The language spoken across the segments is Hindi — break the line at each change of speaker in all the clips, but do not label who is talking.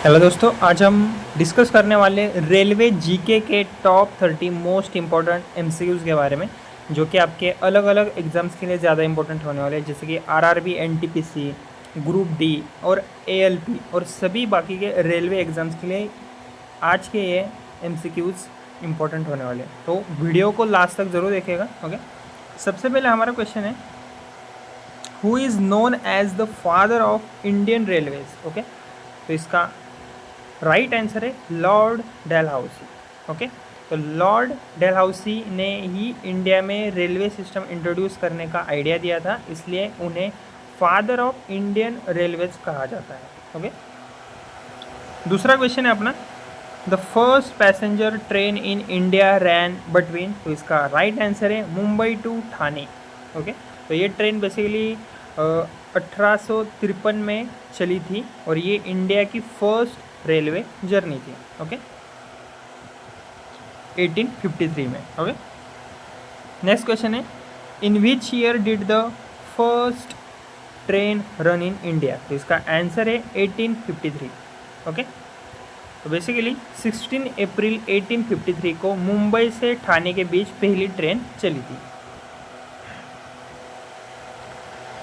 हेलो दोस्तों, आज हम डिस्कस करने वाले रेलवे जीके के टॉप 30 मोस्ट इम्पॉर्टेंट एमसीक्यूज़ के बारे में, जो कि आपके अलग अलग एग्जाम्स के लिए ज़्यादा इंपॉर्टेंट होने वाले हैं, जैसे कि आरआरबी, एनटीपीसी, ग्रुप डी और एएलपी और सभी बाकी के रेलवे एग्ज़ाम्स के लिए आज के ये एमसीक्यूज़ इंपॉर्टेंट होने वाले हैं। तो वीडियो को लास्ट तक ज़रूर देखिएगा। ओके, सबसे पहले हमारा क्वेश्चन है, who is known as the father of Indian railways. Okay, तो इसका राइट आंसर है लॉर्ड डेलहाउसी। ओके, तो लॉर्ड डेलहाउसी ने ही इंडिया में रेलवे सिस्टम इंट्रोड्यूस करने का आइडिया दिया था, इसलिए उन्हें फादर ऑफ इंडियन रेलवेज कहा जाता है। ओके, दूसरा क्वेश्चन है अपना, the first passenger train in India ran between, तो इसका राइट आंसर है मुंबई टू ठाणे। ओके, तो ये ट्रेन बेसिकली 1853 में चली थी और ये इंडिया की फर्स्ट रेलवे जर्नी थी। ओके, 1853 में। ओके, नेक्स्ट क्वेश्चन है, in which year did the first train run in India, तो इसका आंसर है 1853। ओके, तो बेसिकली 16 अप्रैल 1853 को मुंबई से ठाणे के बीच पहली ट्रेन चली थी।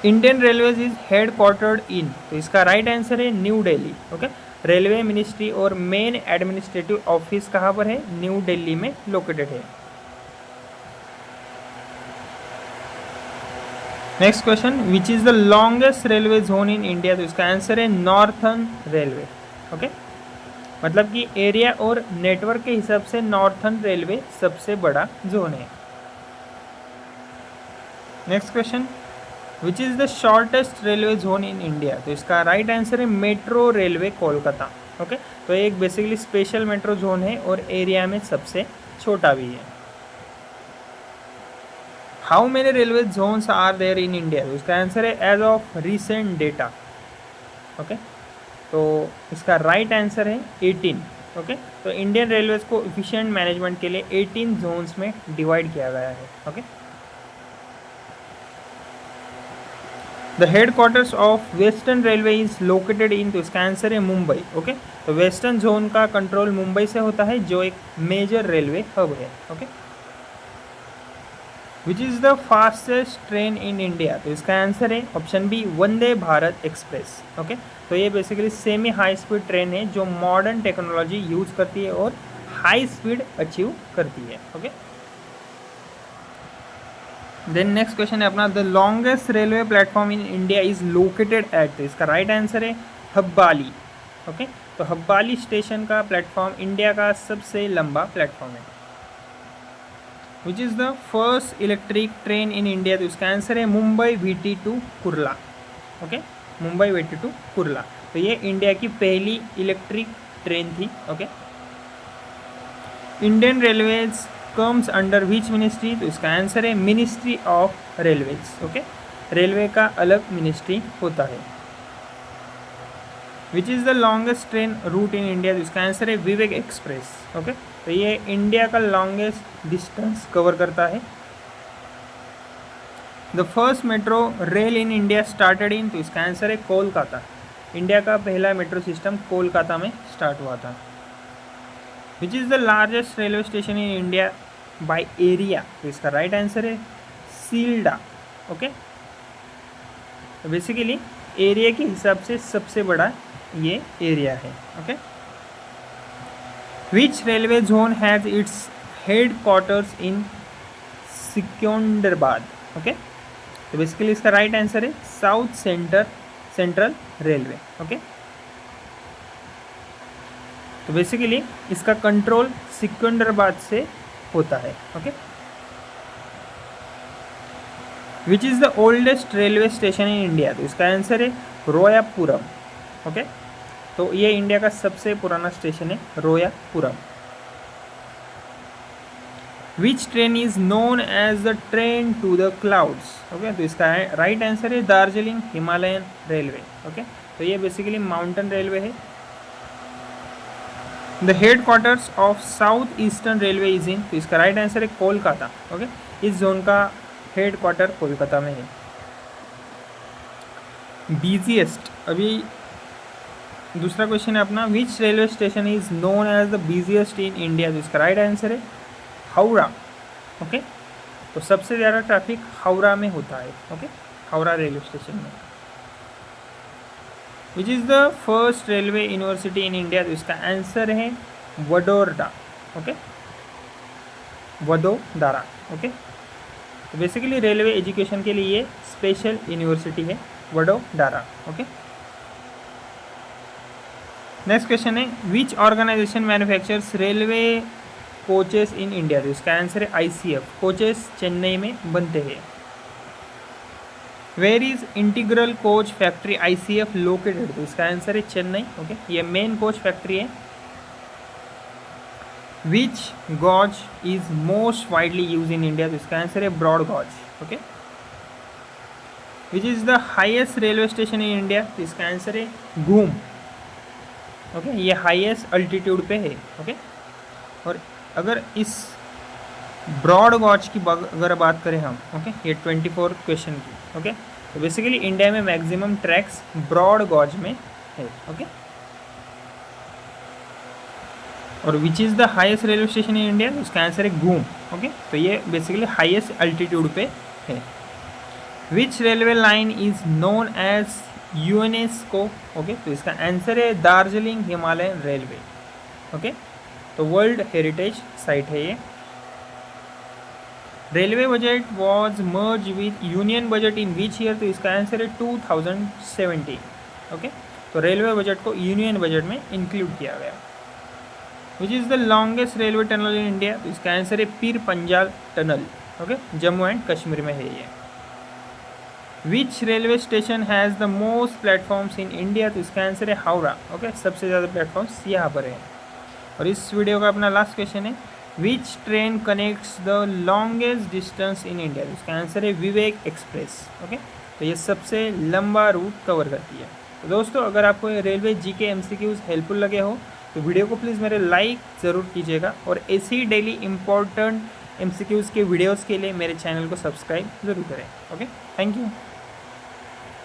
इंडियन रेलवेज इज हेड क्वार्टर्ड इन, तो इसका राइट आंसर है new Delhi. Okay, railway ministry और मेन एडमिनिस्ट्रेटिव ऑफिस कहाँ पर है? न्यू दिल्ली में लोकेटेड है। Next question, which is the longest railway zone in India, तो इसका आंसर है नॉर्थर्न रेलवे। ओके, मतलब कि एरिया और नेटवर्क के हिसाब से नॉर्थर्न रेलवे सबसे बड़ा जोन है। Next question, which is the shortest railway zone in India, तो इसका राइट आंसर है मेट्रो रेलवे कोलकाता। ओके, तो एक बेसिकली स्पेशल मेट्रो जोन है और एरिया में सबसे छोटा भी है। How many railway zones are there in India, तो इसका आंसर है as of recent data. Okay, तो इसका राइट आंसर है 18। ओके, तो इंडियन रेलवेज को एफिशिएंट मैनेजमेंट के लिए 18 जोन्स में डिवाइड किया गया है। Okay, the headquarters of western railway is located in, तो इसका आंसर है मुंबई। ओके, तो वेस्टर्न जोन का कंट्रोल मुंबई से होता है, जो एक मेजर रेलवे हब है। Okay, which is the fastest train in India, तो इसका आंसर है option B Vande Bharat express. Okay, तो ये basically semi high speed train है जो मॉडर्न टेक्नोलॉजी यूज करती है और हाई स्पीड अचीव करती है। ओके, देन नेक्स्ट क्वेश्चन है अपना, the longest railway platform in India is located at, तो इसका राइट आंसर है हब्बाली। ओके, तो हब्बाली स्टेशन का प्लेटफॉर्म इंडिया का सबसे लंबा प्लेटफॉर्म है। Which is the first electric train in India, तो इसका आंसर है Mumbai VT to Kurla. Okay, Mumbai VT to Kurla, तो ये इंडिया की पहली इलेक्ट्रिक ट्रेन थी। Okay, Indian railways comes under which ministry, तो इसका आंसर है ministry of railways. Okay, railway का अलग मिनिस्ट्री होता है। Which is the longest train route in India, तो इसका आंसर है विवेक एक्सप्रेस। ओके, तो ये इंडिया का लॉन्गेस्ट डिस्टेंस कवर करता है। The first metro rail in India started in, तो इसका आंसर है कोलकाता। इंडिया का पहला मेट्रो सिस्टम कोलकाता में स्टार्ट हुआ था। विच is the largest railway station in India by area, तो इसका राइट आंसर है सील्डा। ओके, तो बेसिकली एरिया के हिसाब से सबसे बड़ा ये एरिया है। Okay, which railway zone has its head quarters in Secunderabad. Okay, तो बेसिकली इसका राइट आंसर है साउथ सेंट्रल रेलवे। ओके, तो बेसिकली इसका कंट्रोल सिकंदराबाद से होता है। Okay, which is the oldest railway station in India, तो इसका आंसर है रोयापुरम। ओके, तो ये इंडिया का सबसे पुराना स्टेशन है Royapuram. Which train is known as the train to the clouds. Okay, तो इसका राइट आंसर है दार्जिलिंग हिमालयन रेलवे। ओके, तो ये बेसिकली माउंटेन रेलवे है। The headquarters of south eastern railway is in, तो इसका राइट आंसर है कोलकाता। ओके, इस जोन का हेड क्वार्टर कोलकाता में है। बिजीएस्ट, अभी दूसरा क्वेश्चन है अपना, which railway station is known as the busiest in India, तो इसका राइट आंसर है हावड़ा। ओके, तो सबसे ज़्यादा ट्रैफिक हावड़ा में होता है। ओके, हावड़ा रेलवे स्टेशन में। विच is the first railway university in India, तो इसका आंसर है वडोदरा। ओके, वडोदरा। ओके, तो बेसिकली रेलवे एजुकेशन के लिए ये स्पेशल यूनिवर्सिटी है वडोदरा। ओके, नेक्स्ट क्वेश्चन है, which organization manufactures railway coaches in India, तो इसका आंसर है ICF। कोचेस चेन्नई में बनते हैं। Where is integral coach factory ICF located, तो इसका आंसर है चेन्नई। ओके, ये मेन कोच फैक्ट्री है। Which gauge is most widely use in India, तो इसका आंसर है broad gauge. Okay, which is the highest railway station in India, तो इसका आंसर है घूम। ओके, ये हाईएस्ट अल्टीट्यूड पे है। ओके, और अगर इस ब्रॉड गॉज की अगर बात करें हम, ओके, ये 24 क्वेश्चन की। ओके, तो बेसिकली इंडिया में मैक्सिमम ट्रैक्स ब्रॉड गॉज में है। ओके, और विच is the highest railway station in India, तो इसका आंसर है घूम। ओके, तो ये बेसिकली हाईएस्ट अल्टीट्यूड पे है। Which railway line is known as UNESCO, okay, तो इसका आंसर है दार्जिलिंग हिमालयन रेलवे। ओके, तो वर्ल्ड हेरिटेज साइट है ये। Railway budget was merge with union budget in which year, तो इसका आंसर है 2017। ओके, तो रेलवे बजट को यूनियन बजट में इंक्लूड किया गया। Which is the longest railway tunnel in India, तो इसका आंसर है Pir Panjal tunnel. Okay, Jammu and Kashmir में है ये। विच railway station has the most platforms in India, तो इसका आंसर है हावड़ा। ओके, सबसे ज़्यादा प्लेटफॉर्म्स यहाँ पर है। और इस वीडियो का अपना लास्ट क्वेश्चन है, विच train connects the longest distance in India, तो इसका आंसर है विवेक एक्सप्रेस। ओके, तो ये सबसे लंबा रूट कवर करती है। तो दोस्तों, अगर आपको रेलवे GK MCQs हेल्पफुल लगे हो तो वीडियो को प्लीज़ मेरे लाइक ज़रूर कीजिएगा, और ऐसी डेली इंपॉर्टेंट MCQs के वीडियोज़ के लिए मेरे चैनल को सब्सक्राइब ज़रूर करें। Okay, thank you.